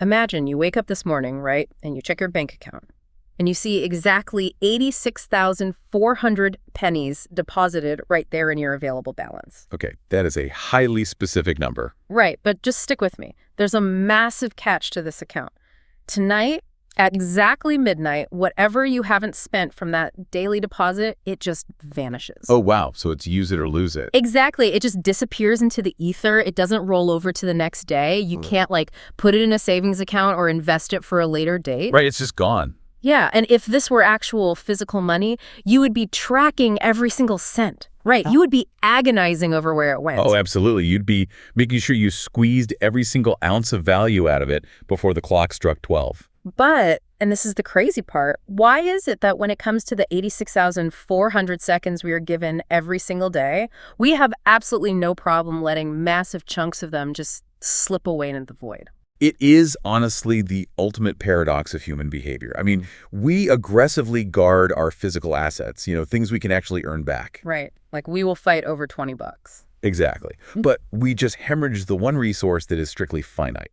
Imagine you wake up this morning, right, and you check your bank account, and you see exactly 86,400 pennies deposited right there in your available balance. Okay, that is a highly specific number. Right, but just stick with me. There's a massive catch to this account. Tonight, at exactly midnight, whatever you haven't spent from that daily deposit, it just vanishes. Oh, wow. So it's use it or lose it. Exactly. It just disappears into the ether. It doesn't roll over to the next day. You can't, put it in a savings account or invest it for a later date. Right, it's just gone. Yeah, and if this were actual physical money, you would be tracking every single cent. Right, you would be agonizing over where it went. Oh, absolutely. You'd be making sure you squeezed every single ounce of value out of it before the clock struck 12. But, and this is the crazy part, why is it that when it comes to the 86,400 seconds we are given every single day, we have absolutely no problem letting massive chunks of them just slip away into the void? It is honestly the ultimate paradox of human behavior. I mean, we aggressively guard our physical assets, things we can actually earn back. Right, like we will fight over $20. Exactly. But we just hemorrhage the one resource that is strictly finite.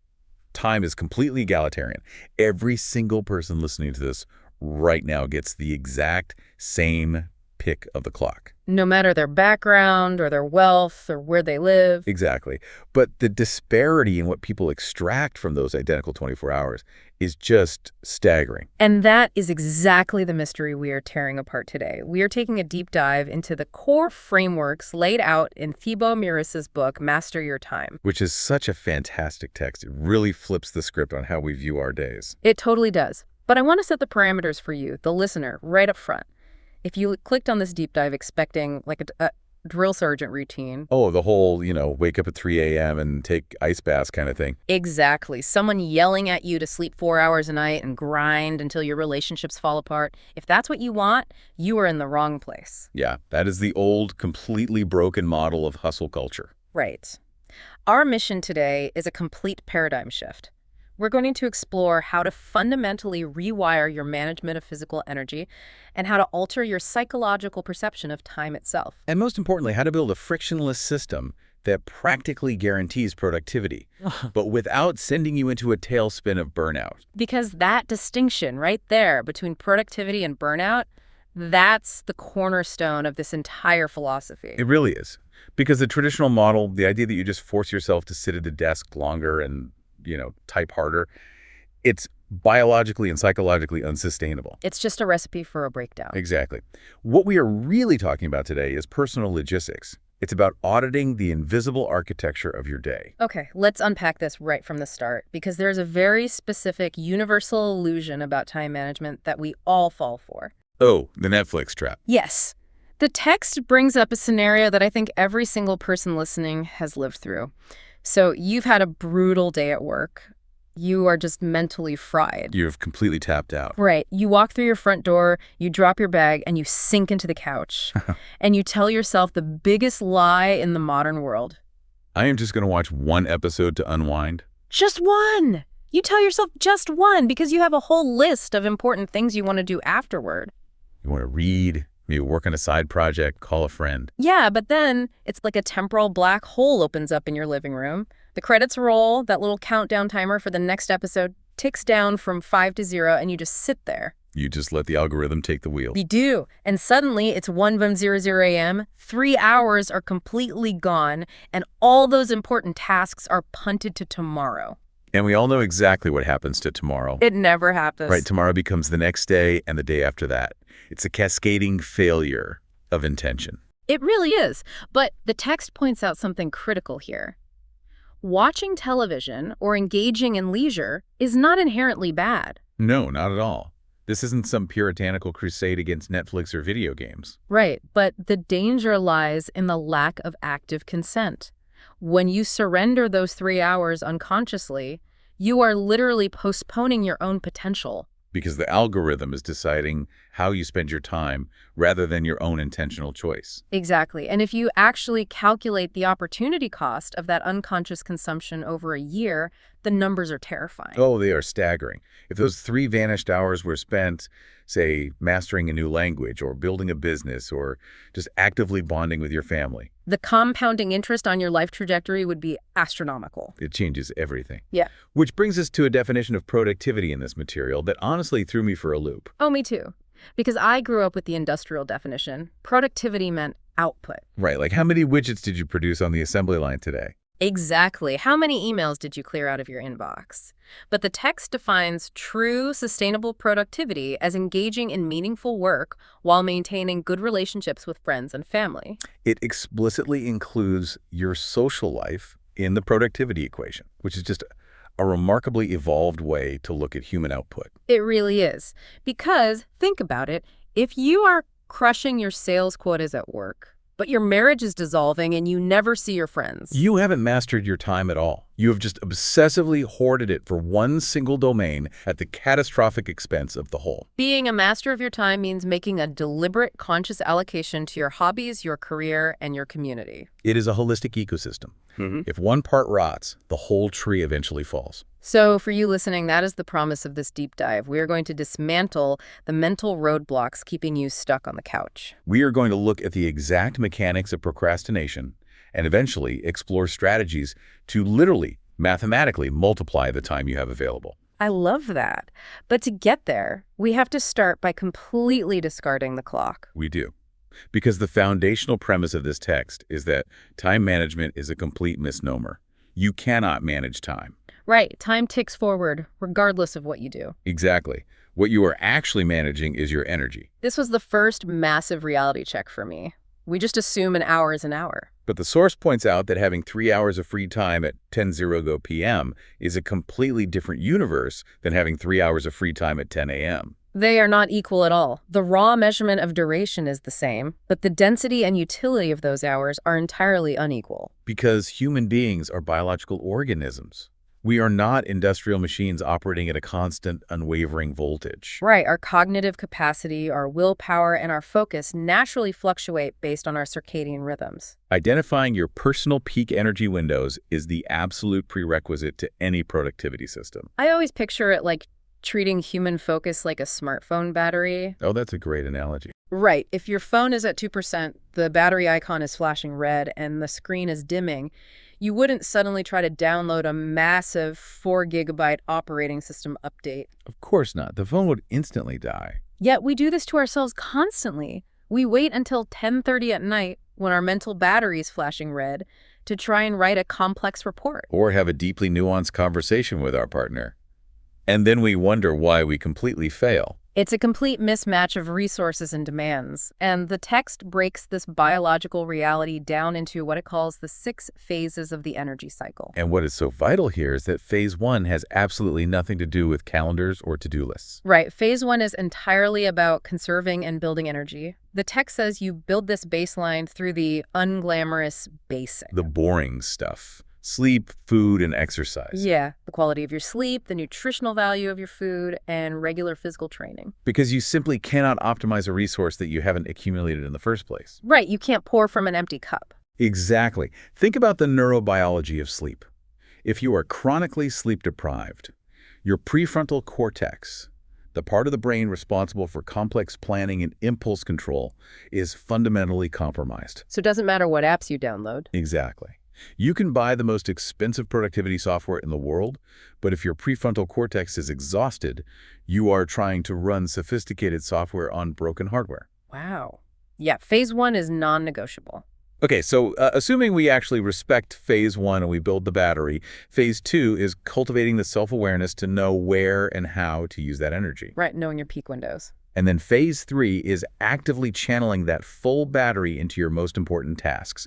Time is completely egalitarian. Every single person listening to this right now gets the exact same pick of the clock. No matter their background or their wealth or where they live. Exactly. But the disparity in what people extract from those identical 24 hours is just staggering. And that is exactly the mystery we are tearing apart today. We are taking a deep dive into the core frameworks laid out in Thibaut Meurisse's book, Master Your Time. Which is such a fantastic text. It really flips the script on how we view our days. It totally does. But I want to set the parameters for you, the listener, right up front. If you clicked on this deep dive expecting a drill sergeant routine. Oh, the whole, wake up at 3 a.m. and take ice baths kind of thing. Exactly. Someone yelling at you to sleep 4 hours a night and grind until your relationships fall apart. If that's what you want, you are in the wrong place. Yeah, that is the old, completely broken model of hustle culture. Right. Our mission today is a complete paradigm shift. We're going to explore how to fundamentally rewire your management of physical energy and how to alter your psychological perception of time itself. And most importantly, how to build a frictionless system that practically guarantees productivity, but without sending you into a tailspin of burnout. Because that distinction right there between productivity and burnout, that's the cornerstone of this entire philosophy. It really is. Because the traditional model, the idea that you just force yourself to sit at a desk longer and type harder, it's biologically and psychologically unsustainable. It's just a recipe for a breakdown. Exactly. What we are really talking about today is personal logistics. It's about auditing the invisible architecture of your day. Okay, let's unpack this right from the start, because there's a very specific universal illusion about time management that we all fall for. Oh, the Netflix trap. Yes. The text brings up a scenario that I think every single person listening has lived through. So you've had a brutal day at work. You are just mentally fried. You've completely tapped out. Right. You walk through your front door, you drop your bag, and you sink into the couch. And you tell yourself the biggest lie in the modern world. I am just going to watch one episode to unwind. Just one! You tell yourself just one because you have a whole list of important things you want to do afterward. You want to read, maybe work on a side project, call a friend. Yeah, but then it's like a temporal black hole opens up in your living room. The credits roll, that little countdown timer for the next episode ticks down from 5 to 0, and you just sit there. You just let the algorithm take the wheel. You do. And suddenly it's 1:00 a.m., 3 hours are completely gone, and all those important tasks are punted to tomorrow. And we all know exactly what happens to tomorrow. It never happens. Right, tomorrow becomes the next day and the day after that. It's a cascading failure of intention. It really is. But the text points out something critical here. Watching television or engaging in leisure is not inherently bad. No, not at all. This isn't some puritanical crusade against Netflix or video games. Right, but the danger lies in the lack of active consent. When you surrender those 3 hours unconsciously, you are literally postponing your own potential. Because the algorithm is deciding how you spend your time rather than your own intentional choice. Exactly. And if you actually calculate the opportunity cost of that unconscious consumption over a year, the numbers are terrifying. Oh, they are staggering. If those 3 vanished hours were spent, say, mastering a new language or building a business or just actively bonding with your family, The compounding interest on your life trajectory would be astronomical. it changes everything. Yeah. Which brings us to a definition of productivity in this material that honestly threw me for a loop. Oh, me too. Because I grew up with the industrial definition. Productivity meant output. Right, like how many widgets did you produce on the assembly line today? Exactly. How many emails did you clear out of your inbox? But the text defines true sustainable productivity as engaging in meaningful work while maintaining good relationships with friends and family. It explicitly includes your social life in the productivity equation, which is just a remarkably evolved way to look at human output. It really is. Because, think about it, if you are crushing your sales quotas at work, but your marriage is dissolving and you never see your friends. You haven't mastered your time at all. You have just obsessively hoarded it for one single domain at the catastrophic expense of the whole. Being a master of your time means making a deliberate, conscious allocation to your hobbies, your career, and your community. It is a holistic ecosystem. If one part rots, the whole tree eventually falls. So for you listening, that is the promise of this deep dive. We are going to dismantle the mental roadblocks keeping you stuck on the couch. We are going to look at the exact mechanics of procrastination and eventually explore strategies to literally, mathematically multiply the time you have available. I love that. But to get there, we have to start by completely discarding the clock. We do. Because the foundational premise of this text is that time management is a complete misnomer. You cannot manage time. Right. Time ticks forward, regardless of what you do. Exactly. What you are actually managing is your energy. This was the first massive reality check for me. We just assume an hour is an hour. But the source points out that having 3 hours of free time at 10:00 p.m. is a completely different universe than having 3 hours of free time at 10 a.m. They are not equal at all. The raw measurement of duration is the same, but the density and utility of those hours are entirely unequal. Because human beings are biological organisms. We are not industrial machines operating at a constant, unwavering voltage. Right. Our cognitive capacity, our willpower, and our focus naturally fluctuate based on our circadian rhythms. Identifying your personal peak energy windows is the absolute prerequisite to any productivity system. I always picture it like treating human focus like a smartphone battery. Oh, that's a great analogy. Right. If your phone is at 2%, the battery icon is flashing red, and the screen is dimming, you wouldn't suddenly try to download a massive 4 GB operating system update. Of course not. The phone would instantly die. Yet we do this to ourselves constantly. We wait until 10:30 at night, when our mental battery is flashing red, to try and write a complex report. Or have a deeply nuanced conversation with our partner. And then we wonder why we completely fail. It's a complete mismatch of resources and demands, and the text breaks this biological reality down into what it calls the 6 phases of the energy cycle. And what is so vital here is that phase 1 has absolutely nothing to do with calendars or to-do lists. Right. Phase 1 is entirely about conserving and building energy. The text says you build this baseline through the unglamorous basic. The boring stuff. Sleep, food, and exercise. Yeah, the quality of your sleep, the nutritional value of your food, and regular physical training. Because you simply cannot optimize a resource that you haven't accumulated in the first place. Right, you can't pour from an empty cup. Exactly. Think about the neurobiology of sleep. If you are chronically sleep deprived, your prefrontal cortex, the part of the brain responsible for complex planning and impulse control, is fundamentally compromised. So it doesn't matter what apps you download. Exactly. You can buy the most expensive productivity software in the world, but if your prefrontal cortex is exhausted, you are trying to run sophisticated software on broken hardware. Wow. Yeah, phase 1 is non-negotiable. Okay, so assuming we actually respect phase 1 and we build the battery, phase 2 is cultivating the self-awareness to know where and how to use that energy. Right, knowing your peak windows. And then phase 3 is actively channeling that full battery into your most important tasks.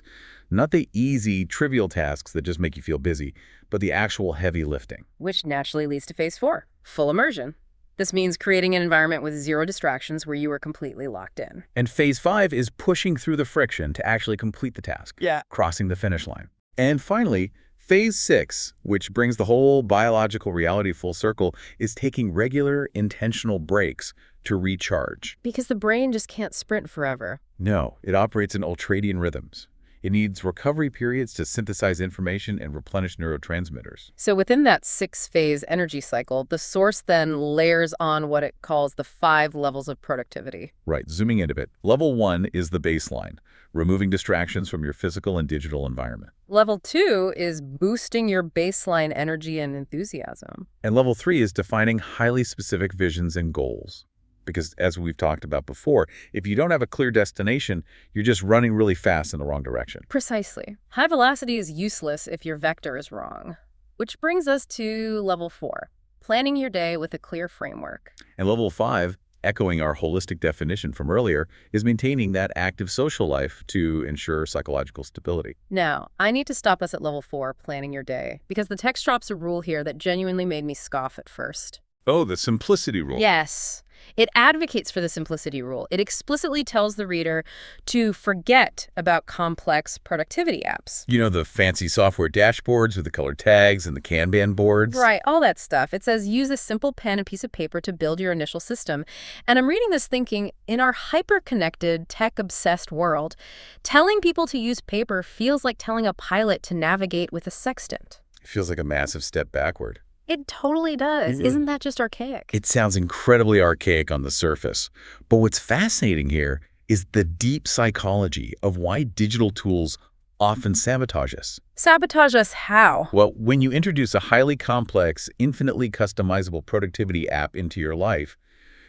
Not the easy, trivial tasks that just make you feel busy, but the actual heavy lifting. Which naturally leads to phase 4, full immersion. This means creating an environment with 0 distractions where you are completely locked in. And phase 5 is pushing through the friction to actually complete the task. Yeah. Crossing the finish line. And finally, phase 6, which brings the whole biological reality full circle, is taking regular, intentional breaks to recharge. Because the brain just can't sprint forever. No, it operates in ultradian rhythms. It needs recovery periods to synthesize information and replenish neurotransmitters. So within that 6-phase energy cycle, the source then layers on what it calls the 5 levels of productivity. Right, zooming in a bit. Level 1 is the baseline, removing distractions from your physical and digital environment. Level 2 is boosting your baseline energy and enthusiasm. And level 3 is defining highly specific visions and goals. Because as we've talked about before, if you don't have a clear destination, you're just running really fast in the wrong direction. Precisely. High velocity is useless if your vector is wrong. Which brings us to level 4, planning your day with a clear framework. And level 5, echoing our holistic definition from earlier, is maintaining that active social life to ensure psychological stability. Now, I need to stop us at level 4, planning your day, because the text drops a rule here that genuinely made me scoff at first. Oh, the simplicity rule. Yes. It advocates for the simplicity rule. It explicitly tells the reader to forget about complex productivity apps. You know, the fancy software dashboards with the colored tags and the Kanban boards? Right, all that stuff. It says use a simple pen and piece of paper to build your initial system. And I'm reading this thinking, in our hyper-connected, tech-obsessed world, telling people to use paper feels like telling a pilot to navigate with a sextant. It feels like a massive step backward. It totally does. Isn't that just archaic? It sounds incredibly archaic on the surface. But what's fascinating here is the deep psychology of why digital tools often sabotage us. Sabotage us how? Well, when you introduce a highly complex, infinitely customizable productivity app into your life,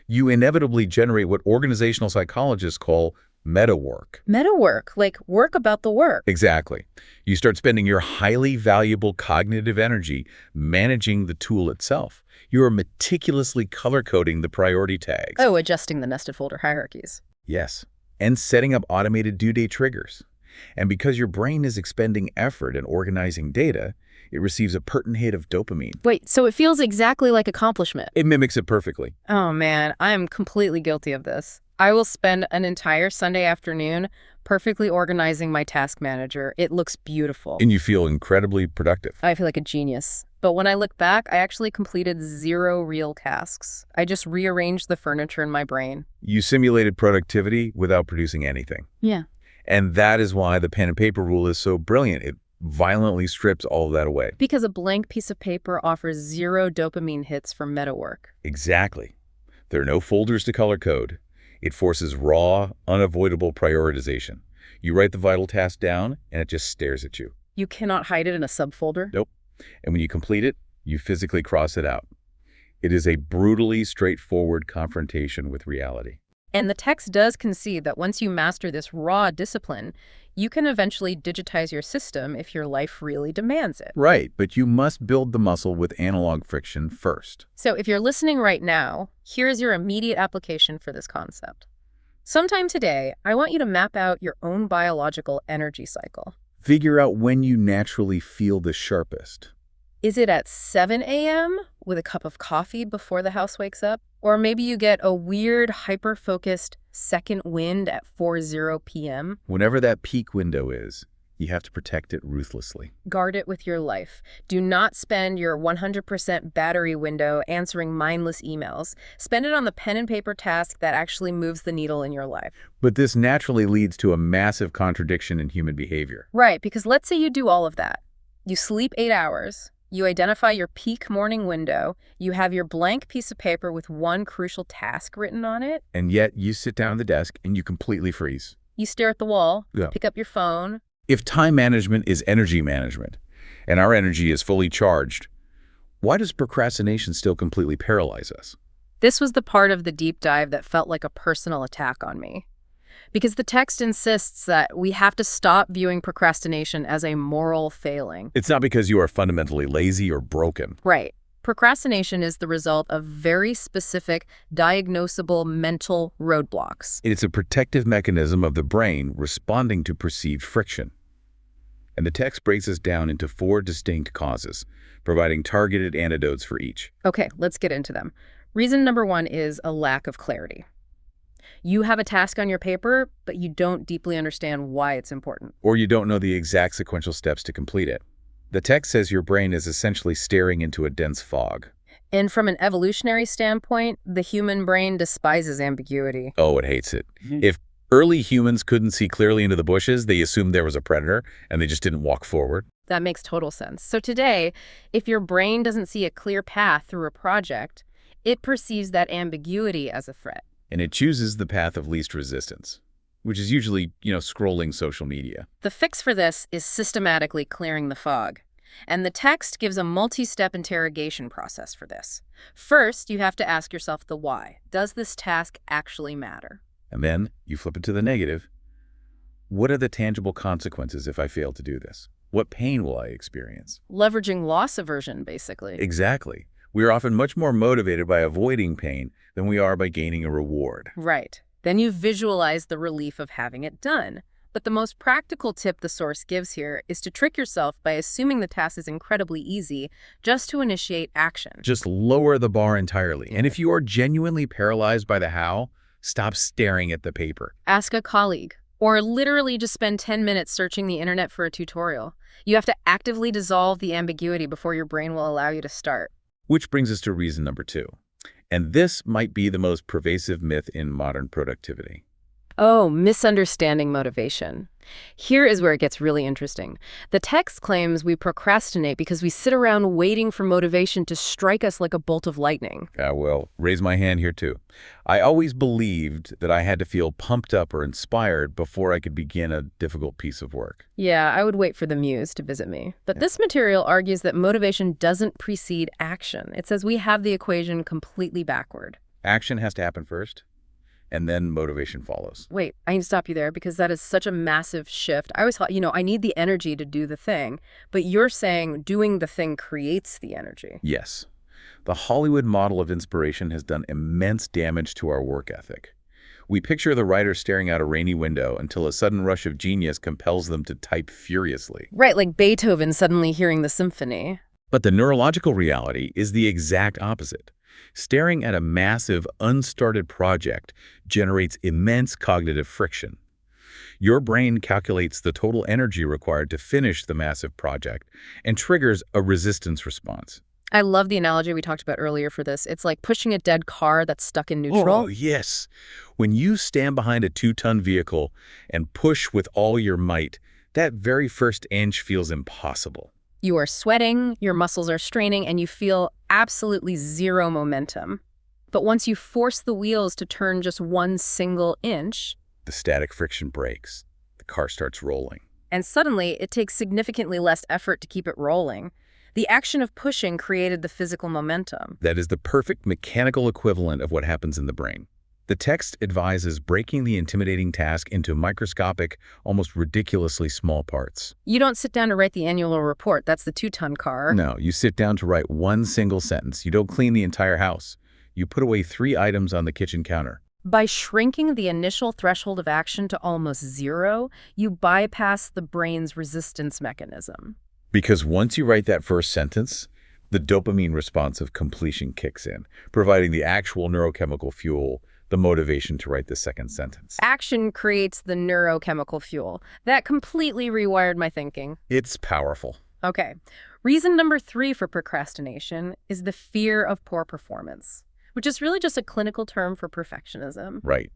you inevitably generate what organizational psychologists call meta work. Meta work, like work about the work. Exactly. You start spending your highly valuable cognitive energy managing the tool itself. You are meticulously color-coding the priority tags. Oh, adjusting the nested folder hierarchies. Yes. And setting up automated due date triggers. And because your brain is expending effort in organizing data, it receives a pertinent hit of dopamine. Wait, so it feels exactly like accomplishment. It mimics it perfectly. Oh man, I am completely guilty of this. I will spend an entire Sunday afternoon perfectly organizing my task manager. It looks beautiful. And you feel incredibly productive. I feel like a genius. But when I look back, I actually completed 0 real tasks. I just rearranged the furniture in my brain. You simulated productivity without producing anything. Yeah. And that is why the pen and paper rule is so brilliant. It violently strips all of that away. Because a blank piece of paper offers 0 dopamine hits for meta work. Exactly. There are no folders to color code. It forces raw, unavoidable prioritization. You write the vital task down, and it just stares at you. You cannot hide it in a subfolder? Nope. And when you complete it, you physically cross it out. It is a brutally straightforward confrontation with reality. And the text does concede that once you master this raw discipline, you can eventually digitize your system if your life really demands it. Right, but you must build the muscle with analog friction first. So if you're listening right now, here's your immediate application for this concept. Sometime today, I want you to map out your own biological energy cycle. Figure out when you naturally feel the sharpest. Is it at 7 a.m. with a cup of coffee before the house wakes up? Or maybe you get a weird, hyper-focused second wind at 4:00 p.m.? Whenever that peak window is, you have to protect it ruthlessly. Guard it with your life. Do not spend your 100% battery window answering mindless emails. Spend it on the pen and paper task that actually moves the needle in your life. But this naturally leads to a massive contradiction in human behavior. Right, because let's say you do all of that. You sleep 8 hours. You identify your peak morning window. You have your blank piece of paper with one crucial task written on it. And yet you sit down at the desk and you completely freeze. You stare at the wall, Yeah. pick up your phone. If time management is energy management, and our energy is fully charged, why does procrastination still completely paralyze us? This was the part of the deep dive that felt like a personal attack on me. Because the text insists that we have to stop viewing procrastination as a moral failing. It's not because you are fundamentally lazy or broken. Right. Procrastination is the result of very specific, diagnosable mental roadblocks. It's a protective mechanism of the brain responding to perceived friction. And the text breaks us down into 4 distinct causes, providing targeted antidotes for each. Okay, let's get into them. Reason number 1 is a lack of clarity. You have a task on your paper, but you don't deeply understand why it's important. Or you don't know the exact sequential steps to complete it. The text says your brain is essentially staring into a dense fog. And from an evolutionary standpoint, the human brain despises ambiguity. Oh, it hates it. If Early humans couldn't see clearly into the bushes. They assumed there was a predator, and they just didn't walk forward. That makes total sense. So today, if your brain doesn't see a clear path through a project, it perceives that ambiguity as a threat. And it chooses the path of least resistance, which is usually, scrolling social media. The fix for this is systematically clearing the fog. And the text gives a multi-step interrogation process for this. First, you have to ask yourself the why. Does this task actually matter? And then you flip it to the negative. What are the tangible consequences if I fail to do this? What pain will I experience? Leveraging loss aversion, basically. Exactly. We are often much more motivated by avoiding pain than we are by gaining a reward. Right. Then you visualize the relief of having it done. But the most practical tip the source gives here is to trick yourself by assuming the task is incredibly easy just to initiate action. Just lower the bar entirely. And if you are genuinely paralyzed by the how, stop staring at the paper. Ask a colleague, or literally just spend 10 minutes searching the internet for a tutorial. You have to actively dissolve the ambiguity before your brain will allow you to start. Which brings us to reason number 2. And this might be the most pervasive myth in modern productivity. Oh, misunderstanding motivation. Here is where it gets really interesting. The text claims we procrastinate because we sit around waiting for motivation to strike us like a bolt of lightning. Well, raise my hand here too. I always believed that I had to feel pumped up or inspired before I could begin a difficult piece of work. Yeah, I would wait for the muse to visit me. But this material argues that motivation doesn't precede action. It says we have the equation completely backward. Action has to happen first, and then motivation follows. Wait, I need to stop you there because that is such a massive shift. I always thought, I need the energy to do the thing, but you're saying doing the thing creates the energy. Yes. The Hollywood model of inspiration has done immense damage to our work ethic. We picture the writer staring out a rainy window until a sudden rush of genius compels them to type furiously. Right, like Beethoven suddenly hearing the symphony. But the neurological reality is the exact opposite. Staring at a massive, unstarted project generates immense cognitive friction. Your brain calculates the total energy required to finish the massive project and triggers a resistance response. I love the analogy we talked about earlier for this. It's like pushing a dead car that's stuck in neutral. Oh, yes. When you stand behind a 2-ton vehicle and push with all your might, that very first inch feels impossible. You are sweating, your muscles are straining, and you feel absolutely zero momentum. But once you force the wheels to turn just one single inch, the static friction breaks. The car starts rolling. And suddenly, it takes significantly less effort to keep it rolling. The action of pushing created the physical momentum. That is the perfect mechanical equivalent of what happens in the brain. The text advises breaking the intimidating task into microscopic, almost ridiculously small parts. You don't sit down to write the annual report. That's the 2-ton car. No, you sit down to write one single sentence. You don't clean the entire house. You put away 3 items on the kitchen counter. By shrinking the initial threshold of action to almost zero, you bypass the brain's resistance mechanism. Because once you write that first sentence, the dopamine response of completion kicks in, providing the actual neurochemical fuel, the motivation to write the second sentence. Action creates the neurochemical fuel. That completely rewired my thinking. It's powerful. Okay. Reason number 3 for procrastination is the fear of poor performance, which is really just a clinical term for perfectionism. Right.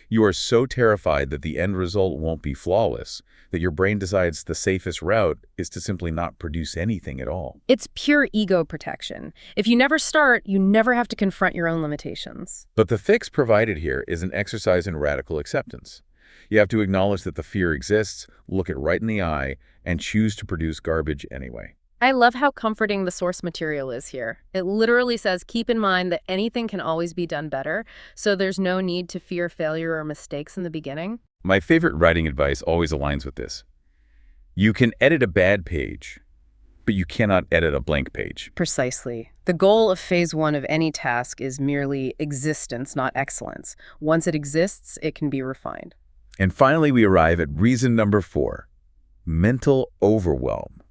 You are so terrified that the end result won't be flawless that your brain decides the safest route is to simply not produce anything at all. It's pure ego protection. If you never start, you never have to confront your own limitations. But the fix provided here is an exercise in radical acceptance. You have to acknowledge that the fear exists, look it right in the eye, and choose to produce garbage anyway. I love how comforting the source material is here. It literally says, keep in mind that anything can always be done better, so there's no need to fear failure or mistakes in the beginning. My favorite writing advice always aligns with this. You can edit a bad page, but you cannot edit a blank page. Precisely. The goal of phase 1 of any task is merely existence, not excellence. Once it exists, it can be refined. And finally, we arrive at reason number 4, mental overwhelm.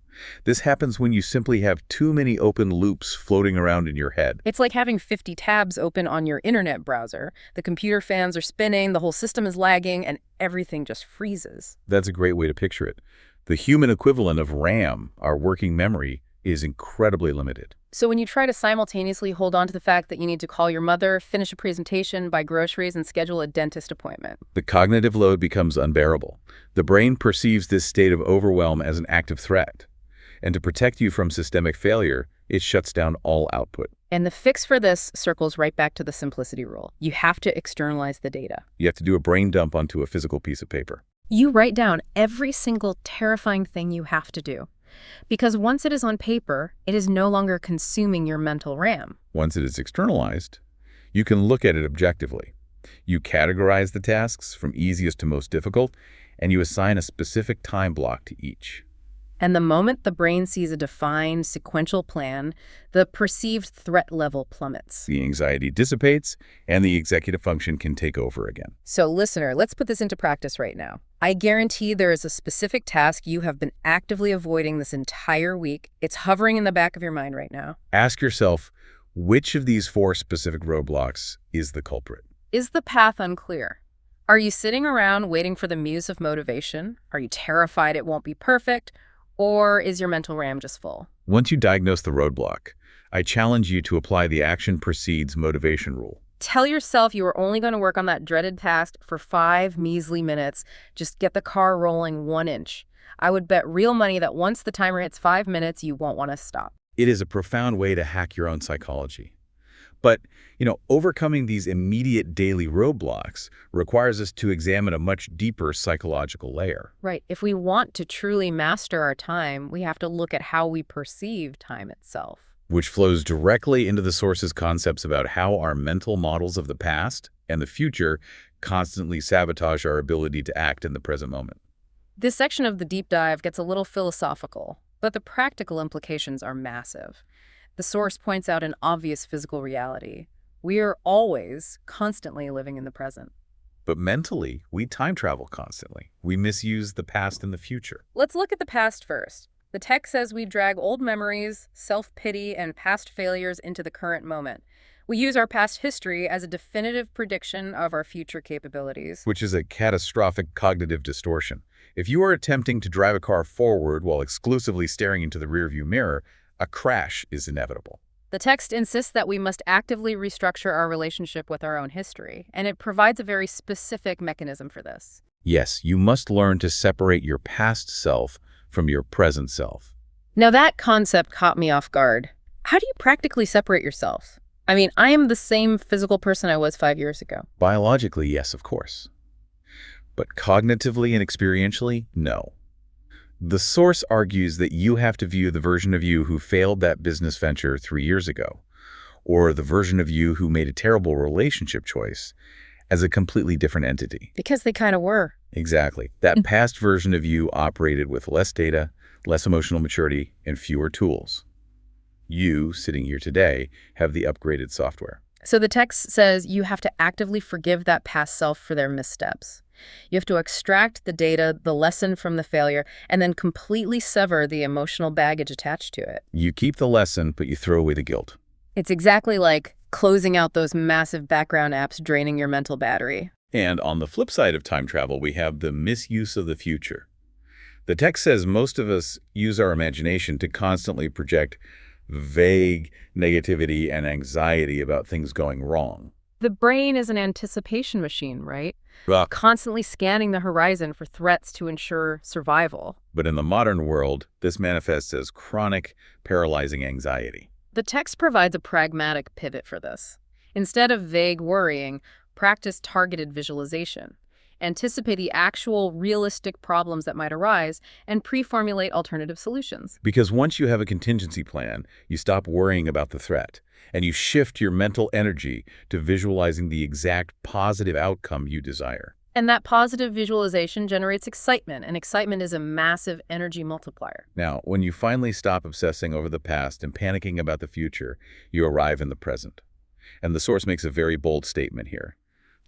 This happens when you simply have too many open loops floating around in your head. It's like having 50 tabs open on your internet browser. The computer fans are spinning, the whole system is lagging, and everything just freezes. That's a great way to picture it. The human equivalent of RAM, our working memory, is incredibly limited. So when you try to simultaneously hold on to the fact that you need to call your mother, finish a presentation, buy groceries, and schedule a dentist appointment. The cognitive load becomes unbearable. The brain perceives this state of overwhelm as an active threat. And to protect you from systemic failure, it shuts down all output. And the fix for this circles right back to the simplicity rule. You have to externalize the data. You have to do a brain dump onto a physical piece of paper. You write down every single terrifying thing you have to do. Because once it is on paper, it is no longer consuming your mental RAM. Once it is externalized, you can look at it objectively. You categorize the tasks from easiest to most difficult, and you assign a specific time block to each. And the moment the brain sees a defined, sequential plan, the perceived threat level plummets. The anxiety dissipates, and the executive function can take over again. So, listener, let's put this into practice right now. I guarantee there is a specific task you have been actively avoiding this entire week. It's hovering in the back of your mind right now. Ask yourself, which of these 4 specific roadblocks is the culprit? Is the path unclear? Are you sitting around waiting for the muse of motivation? Are you terrified it won't be perfect? Or is your mental RAM just full? Once you diagnose the roadblock, I challenge you to apply the action precedes motivation rule. Tell yourself you are only going to work on that dreaded task for 5 measly minutes. Just get the car rolling 1 inch. I would bet real money that once the timer hits 5 minutes, you won't want to stop. It is a profound way to hack your own psychology. But, overcoming these immediate daily roadblocks requires us to examine a much deeper psychological layer. Right. If we want to truly master our time, we have to look at how we perceive time itself. Which flows directly into the source's concepts about how our mental models of the past and the future constantly sabotage our ability to act in the present moment. This section of the deep dive gets a little philosophical, but the practical implications are massive. The source points out an obvious physical reality. We are always, constantly living in the present. But mentally, we time travel constantly. We misuse the past and the future. Let's look at the past first. The text says we drag old memories, self-pity, and past failures into the current moment. We use our past history as a definitive prediction of our future capabilities. Which is a catastrophic cognitive distortion. If you are attempting to drive a car forward while exclusively staring into the rearview mirror, a crash is inevitable. The text insists that we must actively restructure our relationship with our own history, and it provides a very specific mechanism for this. Yes, you must learn to separate your past self from your present self. Now that concept caught me off guard. How do you practically separate yourself? I mean, I am the same physical person I was 5 years ago. Biologically, yes, of course. But cognitively and experientially, no. The source argues that you have to view the version of you who failed that business venture 3 years ago, or the version of you who made a terrible relationship choice, as a completely different entity. Because they kind of were. Exactly. That past version of you operated with less data, less emotional maturity, and fewer tools. You, sitting here today, have the upgraded software. So the text says you have to actively forgive that past self for their missteps. You have to extract the data, the lesson from the failure, and then completely sever the emotional baggage attached to it. You keep the lesson, but you throw away the guilt. It's exactly like closing out those massive background apps draining your mental battery. And on the flip side of time travel, we have the misuse of the future. The text says most of us use our imagination to constantly project vague negativity and anxiety about things going wrong. The brain is an anticipation machine, right? Well, Constantly scanning the horizon for threats to ensure survival. but in the modern world, this manifests as chronic, paralyzing anxiety. The text provides a pragmatic pivot for this. Instead of vague worrying, practice targeted visualization. Anticipate the actual, realistic problems that might arise and pre-formulate alternative solutions. Because once you have a contingency plan, you stop worrying about the threat, and you shift your mental energy to visualizing the exact positive outcome you desire. And that positive visualization generates excitement, and excitement is a massive energy multiplier. Now, when you finally stop obsessing over the past and panicking about the future, you arrive in the present. And the source makes a very bold statement here.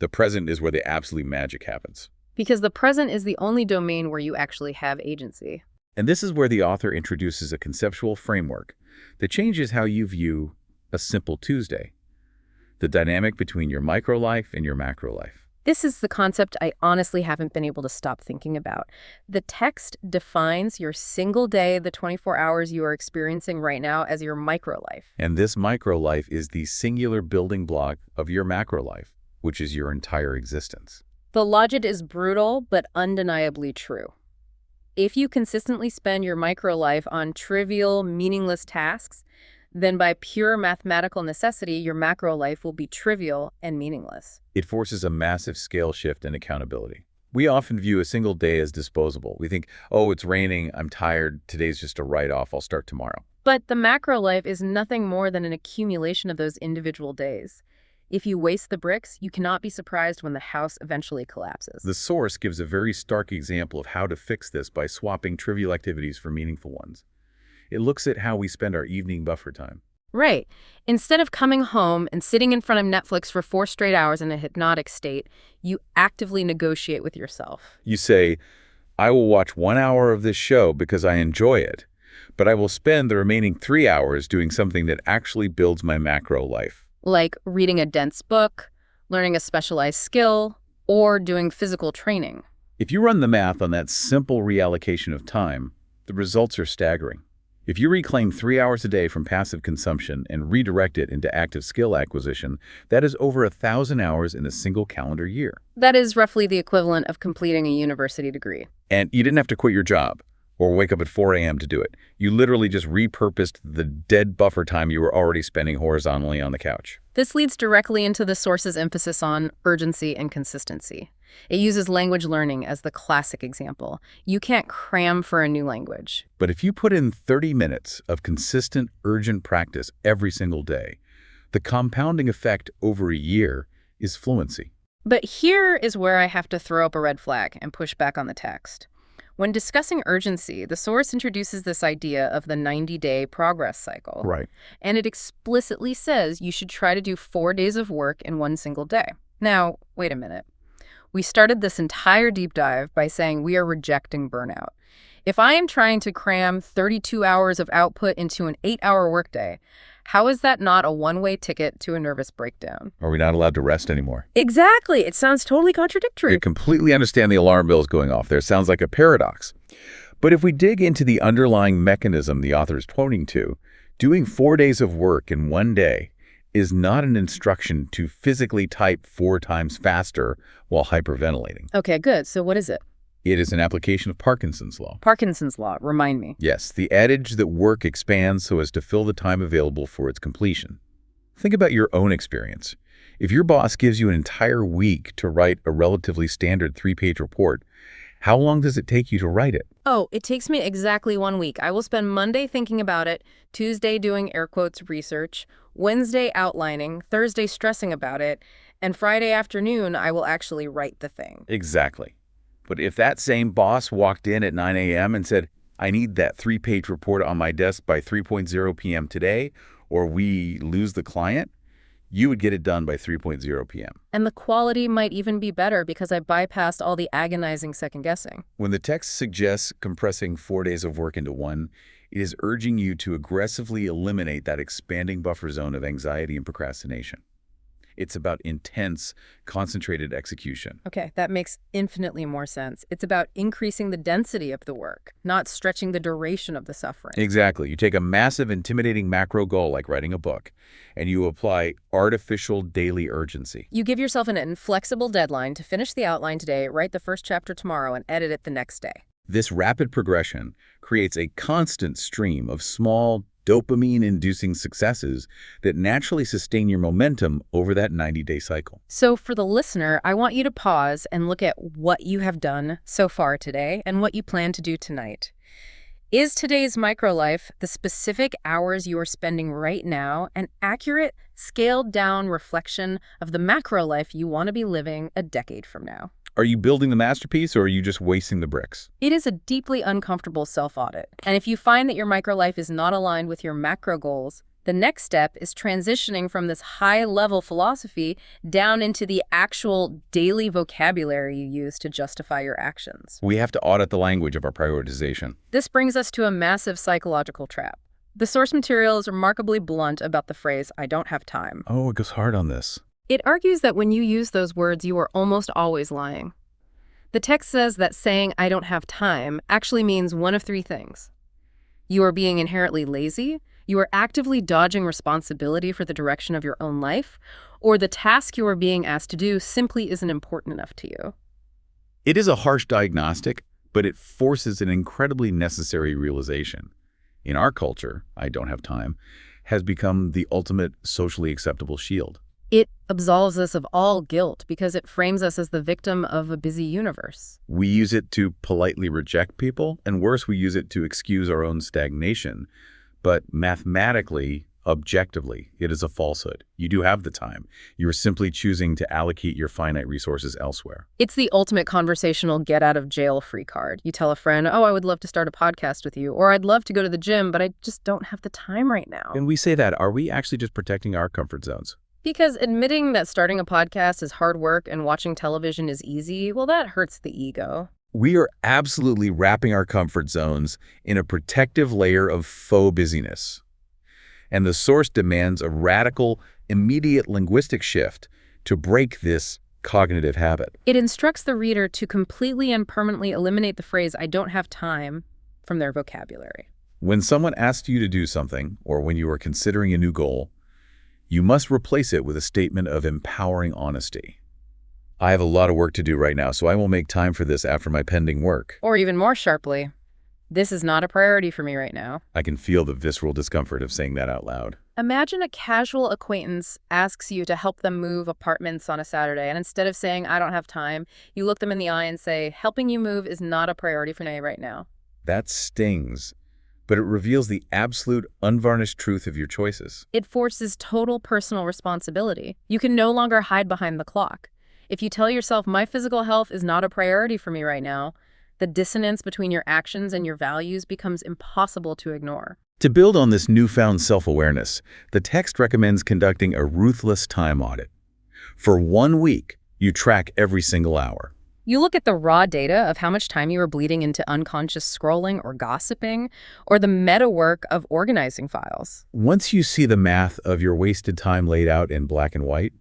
The present is where the absolute magic happens. Because the present is the only domain where you actually have agency. And this is where the author introduces a conceptual framework that changes how you view a simple Tuesday, the dynamic between your micro life and your macro life. This is the concept I honestly haven't been able to stop thinking about. The text defines your single day, the 24 hours you are experiencing right now, as your micro life. And this micro life is the singular building block of your macro life, which is your entire existence. The logic is brutal, but undeniably true. If you consistently spend your micro life on trivial, meaningless tasks, then by pure mathematical necessity, your macro life will be trivial and meaningless. It forces a massive scale shift in accountability. We often view a single day as disposable. We think, oh, it's raining, I'm tired, today's just a write-off, I'll start tomorrow. But the macro life is nothing more than an accumulation of those individual days. If you waste the bricks, you cannot be surprised when the house eventually collapses. The source gives a very stark example of how to fix this by swapping trivial activities for meaningful ones. It looks at how we spend our evening buffer time. Right. Instead of coming home and sitting in front of Netflix for 4 straight hours in a hypnotic state, you actively negotiate with yourself. You say, I will watch 1 hour of this show because I enjoy it, but I will spend the remaining 3 hours doing something that actually builds my macro life. Like reading a dense book, learning a specialized skill, or doing physical training. If you run the math on that simple reallocation of time, the results are staggering. If you reclaim 3 hours a day from passive consumption and redirect it into active skill acquisition, that is over 1,000 hours in a single calendar year. That is roughly the equivalent of completing a university degree. And you didn't have to quit your job or wake up at 4 a.m. to do it. You literally just repurposed the dead buffer time you were already spending horizontally on the couch. This leads directly into the source's emphasis on urgency and consistency. It uses language learning as the classic example. You can't cram for a new language. But if you put in 30 minutes of consistent, urgent practice every single day, the compounding effect over a year is fluency. But here is where I have to throw up a red flag and push back on the text. When discussing urgency, the source introduces this idea of the 90-day progress cycle. Right. And it explicitly says you should try to do 4 days of work in one single day. Now, wait a minute. We started this entire deep dive by saying we are rejecting burnout. If I am trying to cram 32 hours of output into an 8-hour workday, how is that not a one-way ticket to a nervous breakdown? Are we not allowed to rest anymore? Exactly. It sounds totally contradictory. I completely understand the alarm bells going off there. Sounds like a paradox. But if we dig into the underlying mechanism the author is pointing to, doing 4 days of work in one day is not an instruction to physically type 4 times faster while hyperventilating. Okay, good. So what is it? It is an application of Parkinson's law. Parkinson's law. Remind me. Yes, the adage that work expands so as to fill the time available for its completion. Think about your own experience. If your boss gives you an entire week to write a relatively standard 3-page report, how long does it take you to write it? Oh, it takes me exactly 1 week. I will spend Monday thinking about it, Tuesday doing air quotes research, Wednesday outlining, Thursday stressing about it, and Friday afternoon I will actually write the thing. Exactly. But if that same boss walked in at 9 a.m. and said, I need that 3-page report on my desk by 3:00 p.m. today, or we lose the client, you would get it done by 3:00 p.m. And the quality might even be better because I bypassed all the agonizing second-guessing. When the text suggests compressing 4 days of work into one, it is urging you to aggressively eliminate that expanding buffer zone of anxiety and procrastination. It's about intense, concentrated execution. Okay, that makes infinitely more sense. It's about increasing the density of the work, not stretching the duration of the suffering. Exactly. You take a massive, intimidating macro goal like writing a book, and you apply artificial daily urgency. You give yourself an inflexible deadline to finish the outline today, write the first chapter tomorrow, and edit it the next day. This rapid progression creates a constant stream of small, dopamine-inducing successes that naturally sustain your momentum over that 90-day cycle. So for the listener, I want you to pause and look at what you have done so far today and what you plan to do tonight. Is today's microlife, the specific hours you are spending right now, an accurate, scaled-down reflection of the macro life you want to be living a decade from now? Are you building the masterpiece, or are you just wasting the bricks? It is a deeply uncomfortable self-audit. And if you find that your microlife is not aligned with your macro goals, the next step is transitioning from this high-level philosophy down into the actual daily vocabulary you use to justify your actions. We have to audit the language of our prioritization. This brings us to a massive psychological trap. The source material is remarkably blunt about the phrase, "I don't have time." Oh, it goes hard on this. It argues that when you use those words, you are almost always lying. The text says that saying "I don't have time" actually means one of three things. You are being inherently lazy, you are actively dodging responsibility for the direction of your own life, or the task you are being asked to do simply isn't important enough to you. It is a harsh diagnostic, but it forces an incredibly necessary realization. In our culture, "I don't have time" has become the ultimate socially acceptable shield. It absolves us of all guilt because it frames us as the victim of a busy universe. We use it to politely reject people, and worse, we use it to excuse our own stagnation. But mathematically, objectively, it is a falsehood. You do have the time. You are simply choosing to allocate your finite resources elsewhere. It's the ultimate conversational get-out-of-jail-free card. You tell a friend, "Oh, I would love to start a podcast with you," or "I'd love to go to the gym, but I just don't have the time right now." And we say that, are we actually just protecting our comfort zones? Because admitting that starting a podcast is hard work and watching television is easy, well, that hurts the ego. We are absolutely wrapping our comfort zones in a protective layer of faux busyness. And the source demands a radical, immediate linguistic shift to break this cognitive habit. It instructs the reader to completely and permanently eliminate the phrase "I don't have time" from their vocabulary. When someone asks you to do something, or when you are considering a new goal, you must replace it with a statement of empowering honesty. "I have a lot of work to do right now, so I will make time for this after my pending work." Or even more sharply, "This is not a priority for me right now." I can feel the visceral discomfort of saying that out loud. Imagine a casual acquaintance asks you to help them move apartments on a Saturday, and instead of saying "I don't have time," you look them in the eye and say, "Helping you move is not a priority for me right now." That stings, but it reveals the absolute, unvarnished truth of your choices. It forces total personal responsibility. You can no longer hide behind the clock. If you tell yourself, "My physical health is not a priority for me right now," the dissonance between your actions and your values becomes impossible to ignore. To build on this newfound self-awareness, the text recommends conducting a ruthless time audit. For 1 week, you track every single hour. You look at the raw data of how much time you are bleeding into unconscious scrolling or gossiping, or the meta work of organizing files. Once you see the math of your wasted time laid out in black and white,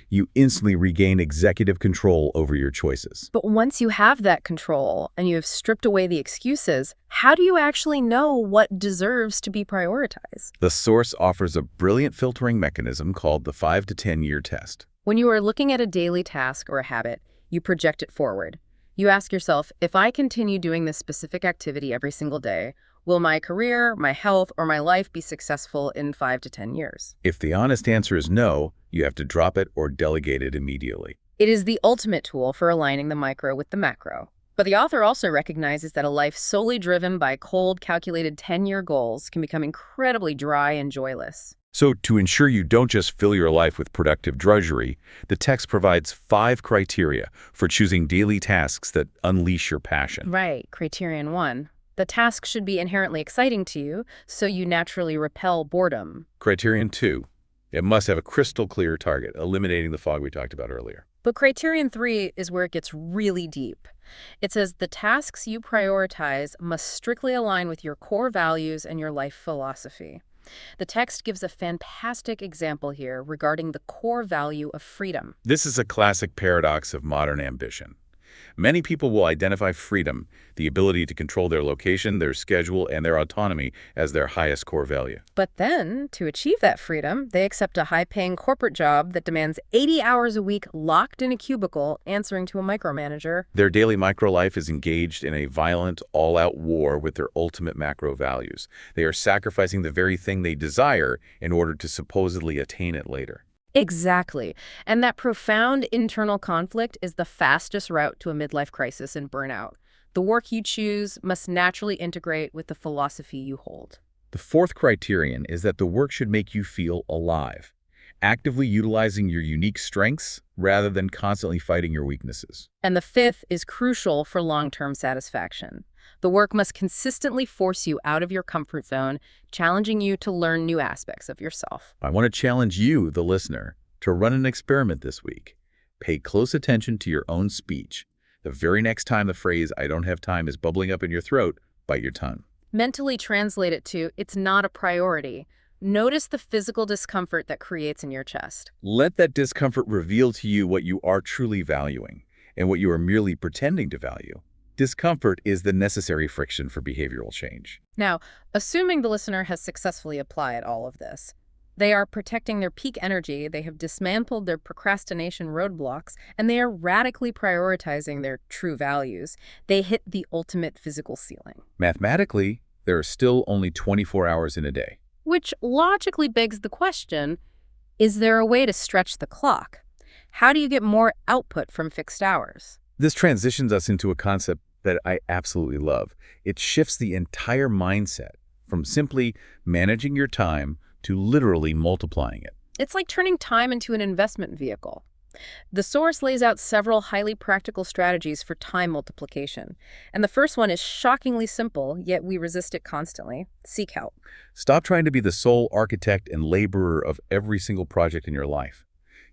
you instantly regain executive control over your choices. But once you have that control and you have stripped away the excuses, how do you actually know what deserves to be prioritized? The source offers a brilliant filtering mechanism called the 5 to 10 year test. When you are looking at a daily task or a habit, you project it forward. You ask yourself, if I continue doing this specific activity every single day, will my career, my health, or my life be successful in 5 to 10 years? If the honest answer is no, you have to drop it or delegate it immediately. It is the ultimate tool for aligning the micro with the macro. But the author also recognizes that a life solely driven by cold, calculated 10-year goals can become incredibly dry and joyless. So to ensure you don't just fill your life with productive drudgery, the text provides 5 criteria for choosing daily tasks that unleash your passion. Right. Criterion 1. The task should be inherently exciting to you, so you naturally repel boredom. Criterion 2. It must have a crystal clear target, eliminating the fog we talked about earlier. But criterion 3 is where it gets really deep. It says the tasks you prioritize must strictly align with your core values and your life philosophy. The text gives a fantastic example here regarding the core value of freedom. This is a classic paradox of modern ambition. Many people will identify freedom, the ability to control their location, their schedule, and their autonomy as their highest core value. But then, to achieve that freedom, they accept a high-paying corporate job that demands 80 hours a week locked in a cubicle, answering to a micromanager. Their daily micro-life is engaged in a violent, all-out war with their ultimate macro values. They are sacrificing the very thing they desire in order to supposedly attain it later. Exactly. And that profound internal conflict is the fastest route to a midlife crisis and burnout. The work you choose must naturally integrate with the philosophy you hold. The 4th criterion is that the work should make you feel alive, actively utilizing your unique strengths rather than constantly fighting your weaknesses. And the 5th is crucial for long-term satisfaction. The work must consistently force you out of your comfort zone, challenging you to learn new aspects of yourself. I want to challenge you, the listener, to run an experiment this week. Pay close attention to your own speech. The very next time the phrase "I don't have time" is bubbling up in your throat, bite your tongue. Mentally translate it to "it's not a priority." Notice the physical discomfort that creates in your chest. Let that discomfort reveal to you what you are truly valuing and what you are merely pretending to value. Discomfort is the necessary friction for behavioral change. Now, assuming the listener has successfully applied all of this, they are protecting their peak energy, they have dismantled their procrastination roadblocks, and they are radically prioritizing their true values. They hit the ultimate physical ceiling. Mathematically, there are still only 24 hours in a day. Which logically begs the question, is there a way to stretch the clock? How do you get more output from fixed hours? This transitions us into a concept that I absolutely love. It shifts the entire mindset from simply managing your time to literally multiplying it. It's like turning time into an investment vehicle. The source lays out several highly practical strategies for time multiplication. And the first one is shockingly simple, yet we resist it constantly. Seek help. Stop trying to be the sole architect and laborer of every single project in your life.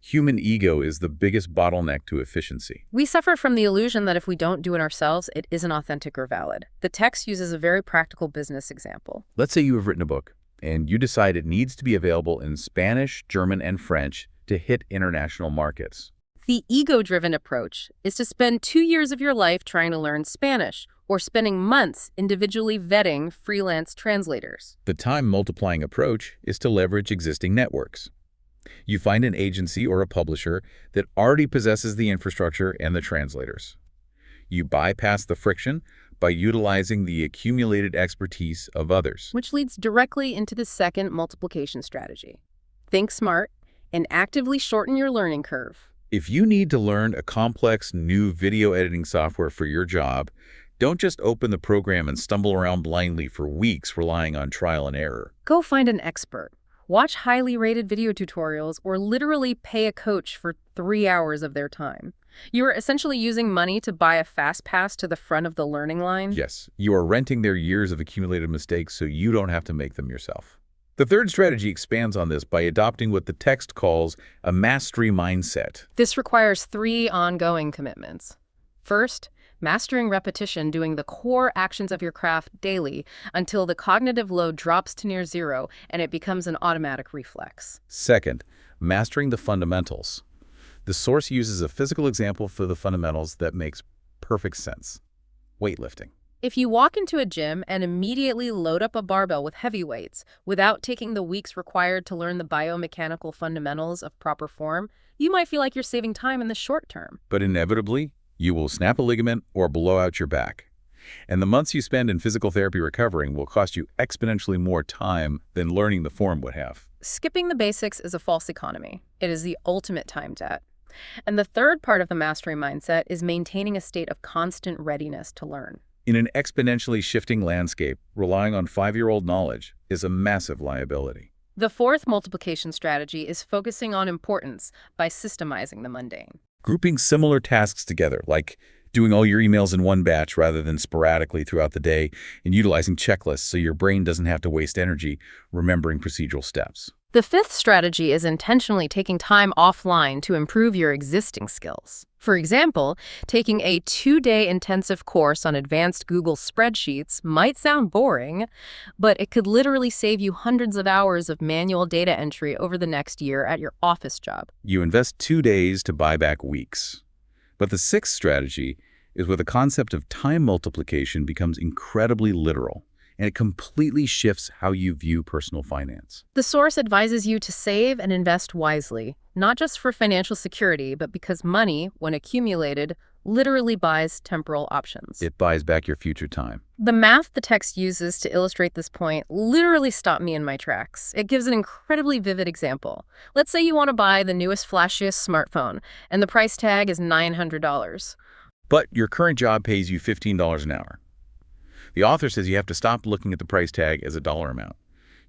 Human ego is the biggest bottleneck to efficiency. We suffer from the illusion that if we don't do it ourselves, it isn't authentic or valid. The text uses a very practical business example. Let's say you have written a book, and you decide it needs to be available in Spanish, German, and French to hit international markets. The ego-driven approach is to spend 2 years of your life trying to learn Spanish, or spending months individually vetting freelance translators. The time-multiplying approach is to leverage existing networks. You find an agency or a publisher that already possesses the infrastructure and the translators. You bypass the friction by utilizing the accumulated expertise of others. Which leads directly into the second multiplication strategy. Think smart and actively shorten your learning curve. If you need to learn a complex new video editing software for your job, don't just open the program and stumble around blindly for weeks relying on trial and error. Go find an expert. Watch highly rated video tutorials or literally pay a coach for 3 hours of their time. You are essentially using money to buy a fast pass to the front of the learning line. Yes, you are renting their years of accumulated mistakes so you don't have to make them yourself. The third strategy expands on this by adopting what the text calls a mastery mindset. This requires 3 ongoing commitments. First, mastering repetition, doing the core actions of your craft daily until the cognitive load drops to near zero and it becomes an automatic reflex. Second, mastering the fundamentals. The source uses a physical example for the fundamentals that makes perfect sense. Weightlifting. If you walk into a gym and immediately load up a barbell with heavy weights without taking the weeks required to learn the biomechanical fundamentals of proper form, you might feel like you're saving time in the short term. But inevitably, you will snap a ligament or blow out your back. And the months you spend in physical therapy recovering will cost you exponentially more time than learning the form would have. Skipping the basics is a false economy. It is the ultimate time debt. And the third part of the mastery mindset is maintaining a state of constant readiness to learn. In an exponentially shifting landscape, relying on 5-year-old knowledge is a massive liability. The fourth multiplication strategy is focusing on importance by systemizing the mundane. Grouping similar tasks together, like doing all your emails in one batch rather than sporadically throughout the day, and utilizing checklists so your brain doesn't have to waste energy remembering procedural steps. The fifth strategy is intentionally taking time offline to improve your existing skills. For example, taking a 2-day intensive course on advanced Google spreadsheets might sound boring, but it could literally save you hundreds of hours of manual data entry over the next year at your office job. You invest 2 days to buy back weeks. But the sixth strategy is where the concept of time multiplication becomes incredibly literal, and it completely shifts how you view personal finance. The source advises you to save and invest wisely, not just for financial security, but because money, when accumulated, literally buys temporal options. It buys back your future time. The math the text uses to illustrate this point literally stopped me in my tracks. It gives an incredibly vivid example. Let's say you want to buy the newest, flashiest smartphone, and the price tag is $900. But your current job pays you $15 an hour. The author says you have to stop looking at the price tag as a dollar amount.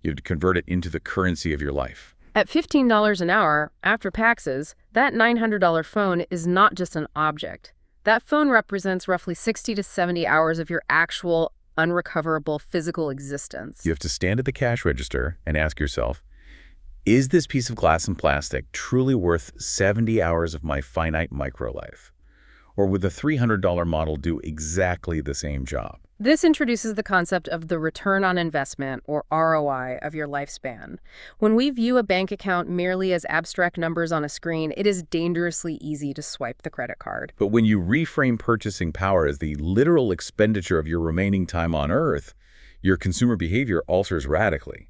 You have to convert it into the currency of your life. At $15 an hour, after taxes, that $900 phone is not just an object. That phone represents roughly 60 to 70 hours of your actual, unrecoverable physical existence. You have to stand at the cash register and ask yourself, is this piece of glass and plastic truly worth 70 hours of my finite micro life? Or would the $300 model do exactly the same job? This introduces the concept of the return on investment, or ROI, of your lifespan. When we view a bank account merely as abstract numbers on a screen, it is dangerously easy to swipe the credit card. But when you reframe purchasing power as the literal expenditure of your remaining time on Earth, your consumer behavior alters radically.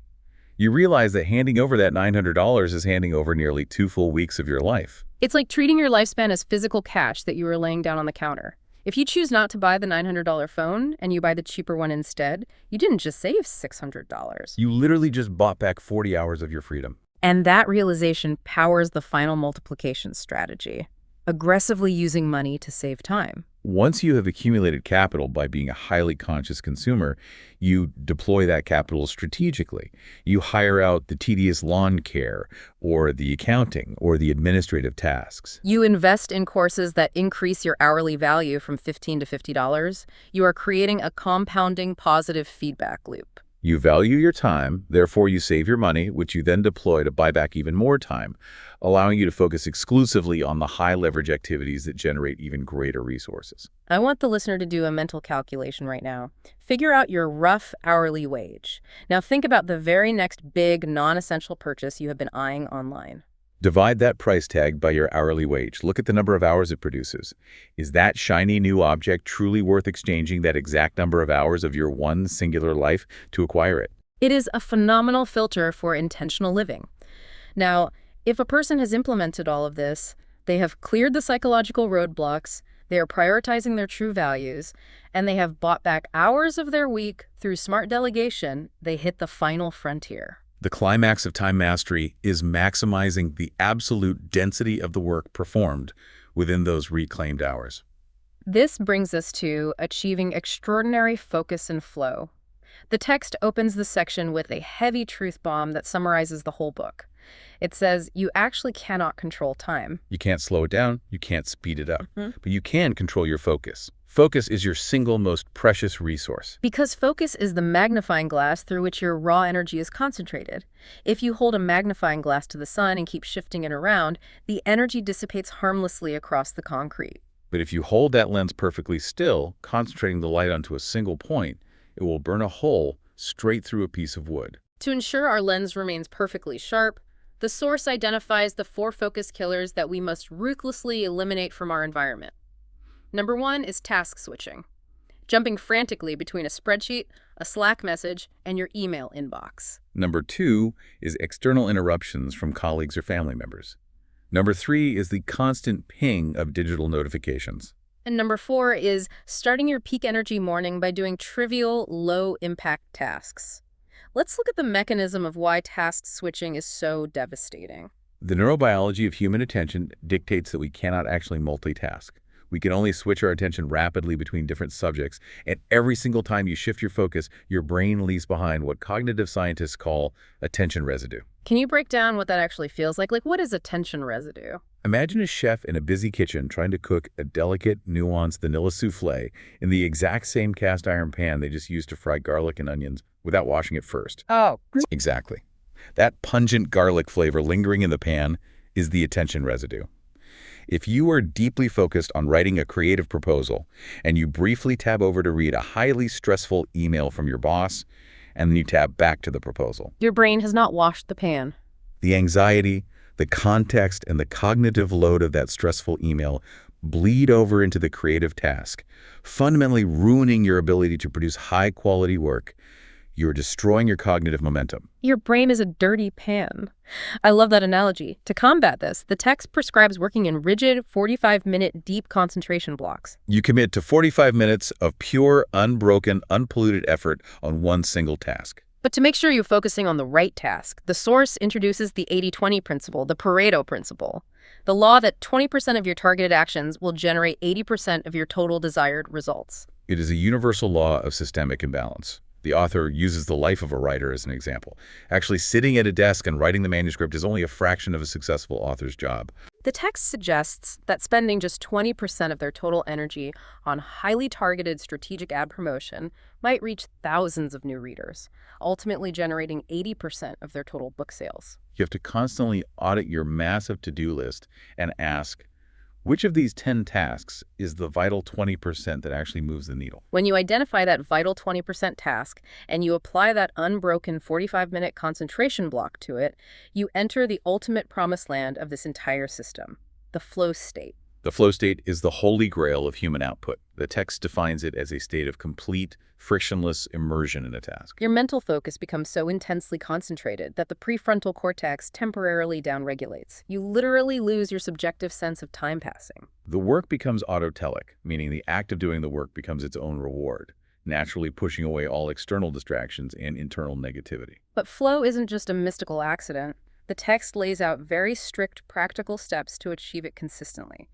You realize that handing over that $900 is handing over nearly 2 full weeks of your life. It's like treating your lifespan as physical cash that you were laying down on the counter. If you choose not to buy the $900 phone and you buy the cheaper one instead, you didn't just save $600. You literally just bought back 40 hours of your freedom. And that realization powers the final multiplication strategy, aggressively using money to save time. Once you have accumulated capital by being a highly conscious consumer, you deploy that capital strategically. You hire out the tedious lawn care, or the accounting, or the administrative tasks. You invest in courses that increase your hourly value from $15 to $50. You are creating a compounding positive feedback loop. You value your time, therefore you save your money, which you then deploy to buy back even more time, allowing you to focus exclusively on the high-leverage activities that generate even greater resources. I want the listener to do a mental calculation right now. Figure out your rough hourly wage. Now think about the very next big, non-essential purchase you have been eyeing online. Divide that price tag by your hourly wage. Look at the number of hours it produces. Is that shiny new object truly worth exchanging that exact number of hours of your one singular life to acquire it? It is a phenomenal filter for intentional living. Now, if a person has implemented all of this, they have cleared the psychological roadblocks, they are prioritizing their true values, and they have bought back hours of their week through smart delegation, they hit the final frontier. The climax of time mastery is maximizing the absolute density of the work performed within those reclaimed hours. This brings us to achieving extraordinary focus and flow. The text opens the section with a heavy truth bomb that summarizes the whole book. It says you actually cannot control time. You can't slow it down, you can't speed it up, but you can control your focus. Focus is your single most precious resource. Because focus is the magnifying glass through which your raw energy is concentrated. If you hold a magnifying glass to the sun and keep shifting it around, the energy dissipates harmlessly across the concrete. But if you hold that lens perfectly still, concentrating the light onto a single point, it will burn a hole straight through a piece of wood. To ensure our lens remains perfectly sharp, the source identifies the 4 focus killers that we must ruthlessly eliminate from our environment. Number 1 is task switching, jumping frantically between a spreadsheet, a Slack message, and your email inbox. Number 2 is external interruptions from colleagues or family members. Number 3 is the constant ping of digital notifications. And number 4 is starting your peak energy morning by doing trivial, low-impact tasks. Let's look at the mechanism of why task switching is so devastating. The neurobiology of human attention dictates that we cannot actually multitask. We can only switch our attention rapidly between different subjects, and every single time you shift your focus, your brain leaves behind what cognitive scientists call attention residue. Can you break down what that actually feels like? Like, what is attention residue? Imagine a chef in a busy kitchen trying to cook a delicate, nuanced vanilla souffle in the exact same cast iron pan they just used to fry garlic and onions without washing it first. Oh. Exactly. That pungent garlic flavor lingering in the pan is the attention residue. If you are deeply focused on writing a creative proposal and you briefly tab over to read a highly stressful email from your boss, and then you tab back to the proposal, Your brain has not washed the pan. the anxiety, the context, and the cognitive load of that stressful email bleed over into the creative task, fundamentally ruining your ability to produce high-quality work. You're destroying your cognitive momentum. Your brain is a dirty pan. I love that analogy. To combat this, the text prescribes working in rigid, 45-minute deep concentration blocks. You commit to 45 minutes of pure, unbroken, unpolluted effort on one single task. But to make sure you're focusing on the right task, the source introduces the 80-20 principle, the Pareto principle, the law that 20% of your targeted actions will generate 80% of your total desired results. It is a universal law of systemic imbalance. The author uses the life of a writer as an example. Actually, sitting at a desk and writing the manuscript is only a fraction of a successful author's job. The text suggests that spending just 20% of their total energy on highly targeted strategic ad promotion might reach thousands of new readers, ultimately generating 80% of their total book sales. You have to constantly audit your massive to-do list and ask, Which of these 10 tasks is the vital 20% that actually moves the needle? When you identify that vital 20% task and you apply that unbroken 45-minute concentration block to it, you enter the ultimate promised land of this entire system, the flow state. The flow state is the holy grail of human output. The text defines it as a state of complete, frictionless immersion in a task. Your mental focus becomes so intensely concentrated that the prefrontal cortex temporarily downregulates. You literally lose your subjective sense of time passing. The work becomes autotelic, meaning the act of doing the work becomes its own reward, naturally pushing away all external distractions and internal negativity. But flow isn't just a mystical accident. The text lays out very strict practical steps to achieve it consistently.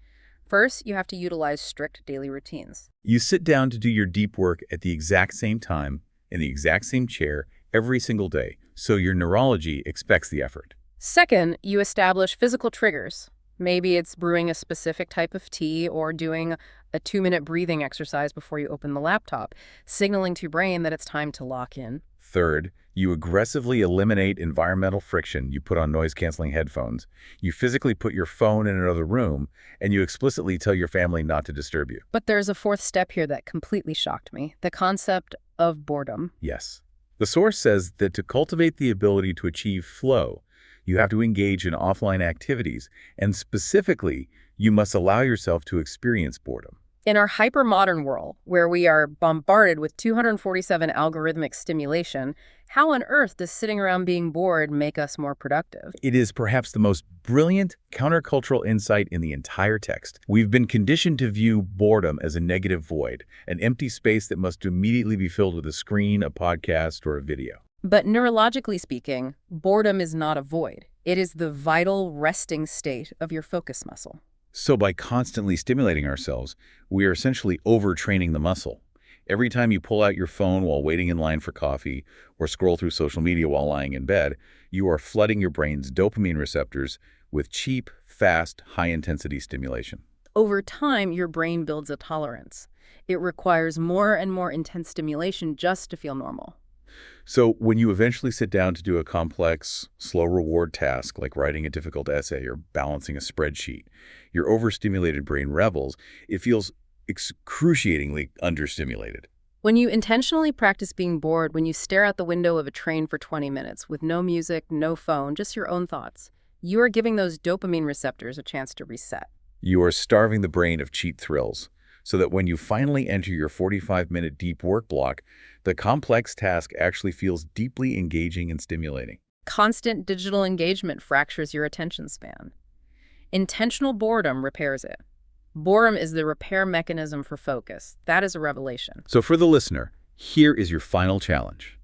First, you have to utilize strict daily routines. You sit down to do your deep work at the exact same time, in the exact same chair, every single day, so your neurology expects the effort. Second, you establish physical triggers. Maybe it's brewing a specific type of tea or doing a 2-minute breathing exercise before you open the laptop, signaling to your brain that it's time to lock in. Third, you aggressively eliminate environmental friction. You put on noise-canceling headphones. You physically put your phone in another room, and you explicitly tell your family not to disturb you. But there's a fourth step here that completely shocked me, the concept of boredom. Yes. The source says that to cultivate the ability to achieve flow, you have to engage in offline activities, and specifically, you must allow yourself to experience boredom. In our hyper-modern world, where we are bombarded with 247 algorithmic stimulation, how on earth does sitting around being bored make us more productive? It is perhaps the most brilliant countercultural insight in the entire text. We've been conditioned to view boredom as a negative void, an empty space that must immediately be filled with a screen, a podcast, or a video. But neurologically speaking, boredom is not a void. It is the vital resting state of your focus muscle. So by constantly stimulating ourselves, we are essentially overtraining the muscle. Every time you pull out your phone while waiting in line for coffee or scroll through social media while lying in bed, you are flooding your brain's dopamine receptors with cheap, fast, high-intensity stimulation. Over time, your brain builds a tolerance. It requires more and more intense stimulation just to feel normal. So when you eventually sit down to do a complex, slow-reward task like writing a difficult essay or balancing a spreadsheet, your overstimulated brain rebels. It feels excruciatingly understimulated. When you intentionally practice being bored, when you stare out the window of a train for 20 minutes with no music, no phone, just your own thoughts, you are giving those dopamine receptors a chance to reset. You are starving the brain of cheap thrills, so that when you finally enter your 45-minute deep work block, the complex task actually feels deeply engaging and stimulating. Constant digital engagement fractures your attention span. Intentional boredom repairs it. Boredom is the repair mechanism for focus. That is a revelation. So for the listener, here is your final challenge.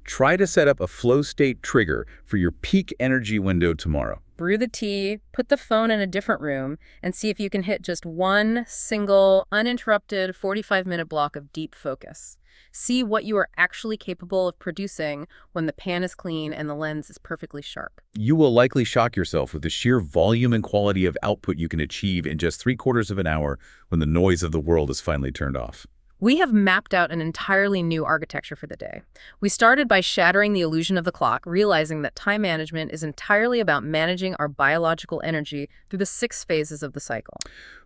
Try to set up a flow state trigger for your peak energy window tomorrow. Brew the tea, put the phone in a different room, and see if you can hit just one single, uninterrupted 45-minute block of deep focus. See what you are actually capable of producing when the pan is clean and the lens is perfectly sharp. You will likely shock yourself with the sheer volume and quality of output you can achieve in just 3/4 of an hour when the noise of the world is finally turned off. We have mapped out an entirely new architecture for the day. We started by shattering the illusion of the clock, realizing that time management is entirely about managing our biological energy through the 6 phases of the cycle.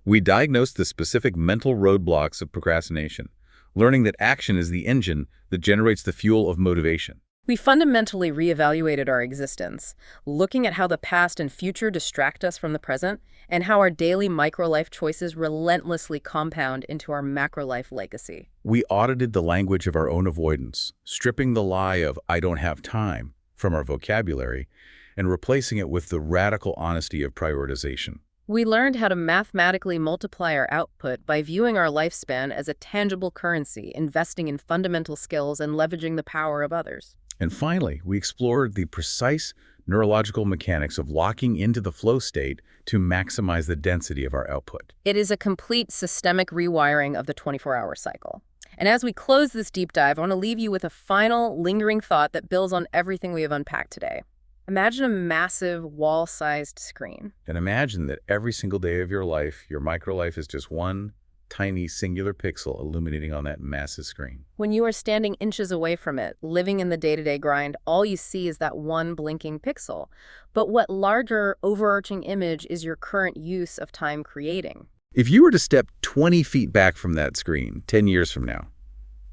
We diagnosed the specific mental roadblocks of procrastination, learning that action is the engine that generates the fuel of motivation. We fundamentally reevaluated our existence, looking at how the past and future distract us from the present, and how our daily micro-life choices relentlessly compound into our macro-life legacy. We audited the language of our own avoidance, stripping the lie of "I don't have time" from our vocabulary and replacing it with the radical honesty of prioritization. We learned how to mathematically multiply our output by viewing our lifespan as a tangible currency, investing in fundamental skills and leveraging the power of others. And finally, we explored the precise neurological mechanics of locking into the flow state to maximize the density of our output. It is a complete systemic rewiring of the 24-hour cycle. And as we close this deep dive, I want to leave you with a final, lingering thought that builds on everything we have unpacked today. Imagine a massive, wall-sized screen. And imagine that every single day of your life, your micro-life is just one tiny singular pixel illuminating on that massive screen. When you are standing inches away from it, living in the day-to-day grind, all you see is that one blinking pixel. But what larger, overarching image is your current use of time creating? If you were to step 20 feet back from that screen 10 years from now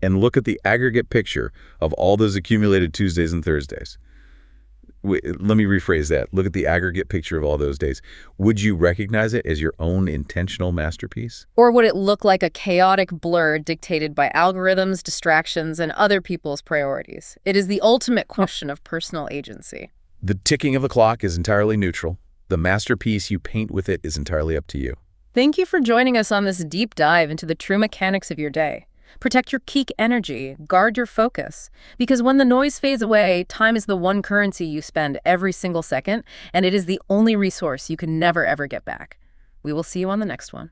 and look at the aggregate picture of all those accumulated Tuesdays and Thursdays, let me rephrase that. Look at the aggregate picture of all those days. Would you recognize it as your own intentional masterpiece? Or would it look like a chaotic blur dictated by algorithms, distractions, and other people's priorities? It is the ultimate question of personal agency. The ticking of the clock is entirely neutral. The masterpiece you paint with it is entirely up to you. Thank you for joining us on this deep dive into the true mechanics of your day. Protect your peak energy, guard your focus, because when the noise fades away, time is the one currency you spend every single second, and it is the only resource you can never, ever get back. We will see you on the next one.